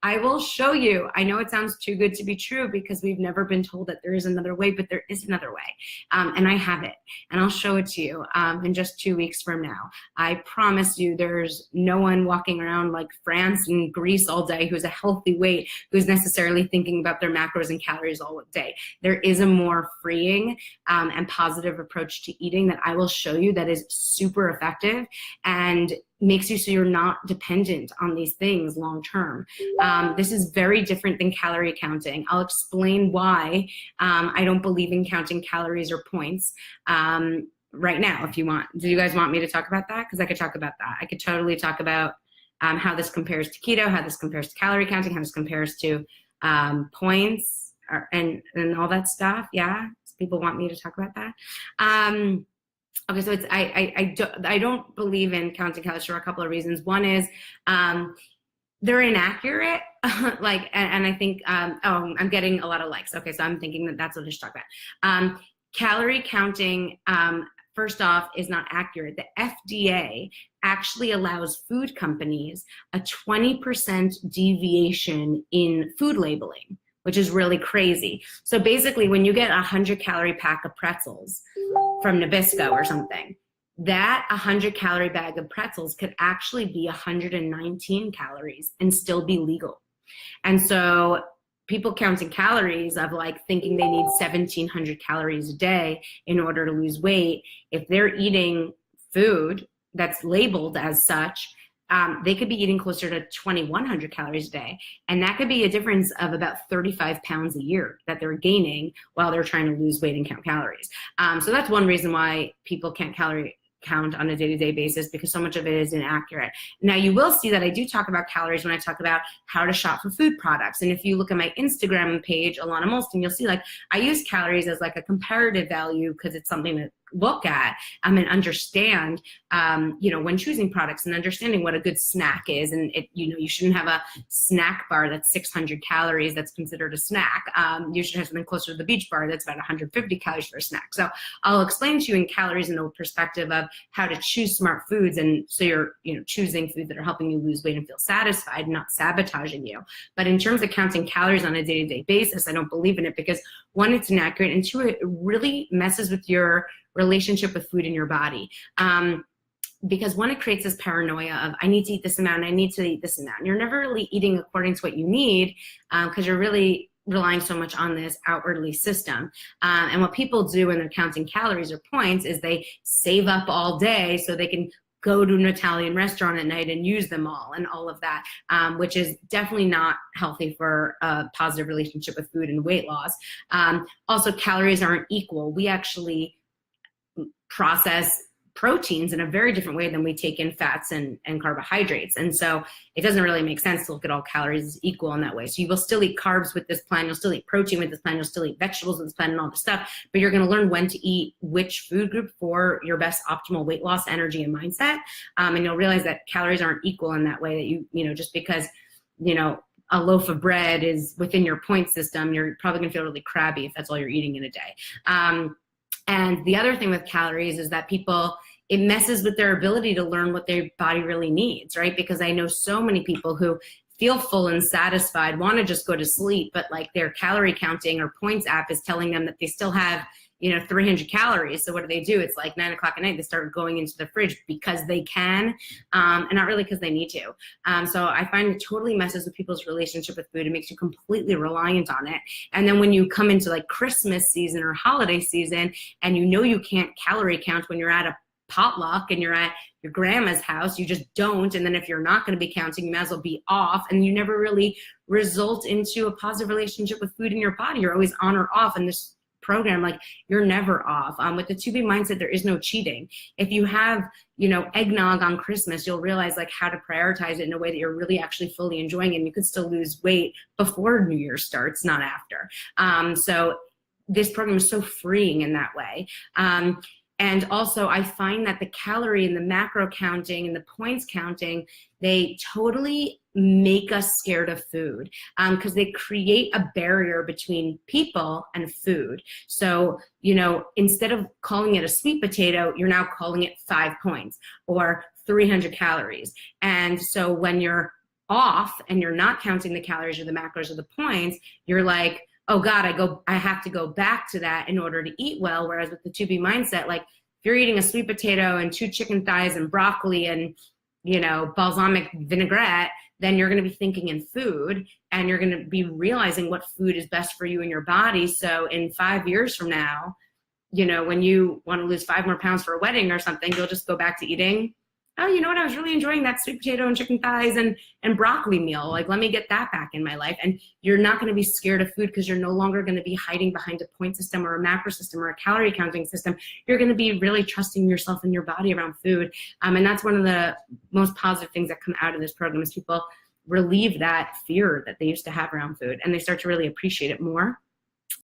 I will show you. I know it sounds too good to be true because we've never been told that there is another way, but there is another way. And I have it, and I'll show it to you in just 2 weeks from now. I promise you there's no one walking around like France and Greece all day who's a healthy weight, who's necessarily thinking about their macros and calories all day. There is a more freeing and positive approach to eating that I will show you that is super effective and makes you so you're not dependent on these things long term. This is very different than calorie counting. I'll explain why I don't believe in counting calories or points right now if you want. Do you guys want me to talk about that? Because I could talk about that. I could totally talk about how this compares to keto, how this compares to calorie counting, how this compares to points and all that stuff. Yeah, people want me to talk about that. Okay, so it's I don't believe in counting calories for a couple of reasons. One is they're inaccurate, like, and I think oh, I'm getting a lot of likes. Okay, so I'm thinking that that's what I should talk about. Calorie counting, first off, is not accurate. The FDA actually allows food companies a 20% deviation in food labeling, which is really crazy. So basically, when you get a 100-calorie pack of pretzels from Nabisco or something, that 100-calorie bag of pretzels could actually be 119 calories and still be legal. And so people counting calories of like thinking they need 1,700 calories a day in order to lose weight, if they're eating food that's labeled as such, they could be eating closer to 2,100 calories a day. And that could be a difference of about 35 pounds a year that they're gaining while they're trying to lose weight and count calories. So that's one reason why people can't calorie count on a day-to-day basis, because so much of it is inaccurate. Now, you will see that I do talk about calories when I talk about how to shop for food products. And if you look at my Instagram page, Ilana Molston, you'll see like I use calories as like a comparative value because it's something to look at and understand, when choosing products and understanding what a good snack is. And you shouldn't have a snack bar that's 600 calories that's considered a snack. You should have something closer to the beach bar that's about 150 calories for a snack. So I'll explain to you in calories in a perspective of how to choose smart foods. And so you're, choosing foods that are helping you lose weight and feel satisfied, not sabotaging you. But in terms of counting calories on a day-to-day basis, I don't believe in it because one, it's inaccurate, and two, it really messes with your relationship with food in your body. Because one, it creates this paranoia of I need to eat this amount, I need to eat this amount. And you're never really eating according to what you need because you're really relying so much on this outwardly system. And what people do when they're counting calories or points is they save up all day so they can go to an Italian restaurant at night and use them all and all of that, which is definitely not healthy for a positive relationship with food and weight loss. Also, calories aren't equal. We actually process proteins in a very different way than we take in fats and carbohydrates. And so it doesn't really make sense to look at all calories as equal in that way. So you will still eat carbs with this plan, you'll still eat protein with this plan, you'll still eat vegetables with this plan and all this stuff, but you're gonna learn when to eat which food group for your best optimal weight loss, energy, and mindset. And you'll realize that calories aren't equal in that way, that you just because, a loaf of bread is within your point system, you're probably gonna feel really crabby if that's all you're eating in a day. And the other thing with calories is that it messes with their ability to learn what their body really needs, right? Because I know so many people who feel full and satisfied, want to just go to sleep, but like their calorie counting or points app is telling them that they still have 300 calories. So what do? It's like 9 o'clock at night, they start going into the fridge because they can, and not really because they need to. So I find it totally messes with people's relationship with food. It makes you completely reliant on it. And then when you come into like Christmas season or holiday season, and you can't calorie count when you're at a potluck and you're at your grandma's house, you just don't. And then if you're not going to be counting, you might as well be off, and you never really result into a positive relationship with food in your body. You're always on or off in this program, like you're never off. With the 2B mindset, there is no cheating. If you have, eggnog on Christmas, you'll realize like how to prioritize it in a way that you're really actually fully enjoying it, and you could still lose weight before New Year starts, not after. So this program is so freeing in that way. And also I find that the calorie and the macro counting and the points counting, they totally make us scared of food because they create a barrier between people and food. So, instead of calling it a sweet potato, you're now calling it 5 points or 300 calories. And so when you're off and you're not counting the calories or the macros or the points, you're like, oh God, I have to go back to that in order to eat well. Whereas with the 2B mindset, like if you're eating a sweet potato and 2 chicken thighs and broccoli and, you know, balsamic vinaigrette, then you're going to be thinking in food and you're going to be realizing what food is best for you and your body. So in 5 years from now, you know, when you want to lose 5 more pounds for a wedding or something, you'll just go back to eating, oh, you know what, I was really enjoying that sweet potato and chicken thighs and broccoli meal. Like, let me get that back in my life. And you're not going to be scared of food because you're no longer going to be hiding behind a point system or a macro system or a calorie counting system. You're going to be really trusting yourself and your body around food. And that's one of the most positive things that come out of this program is people relieve that fear that they used to have around food and they start to really appreciate it more.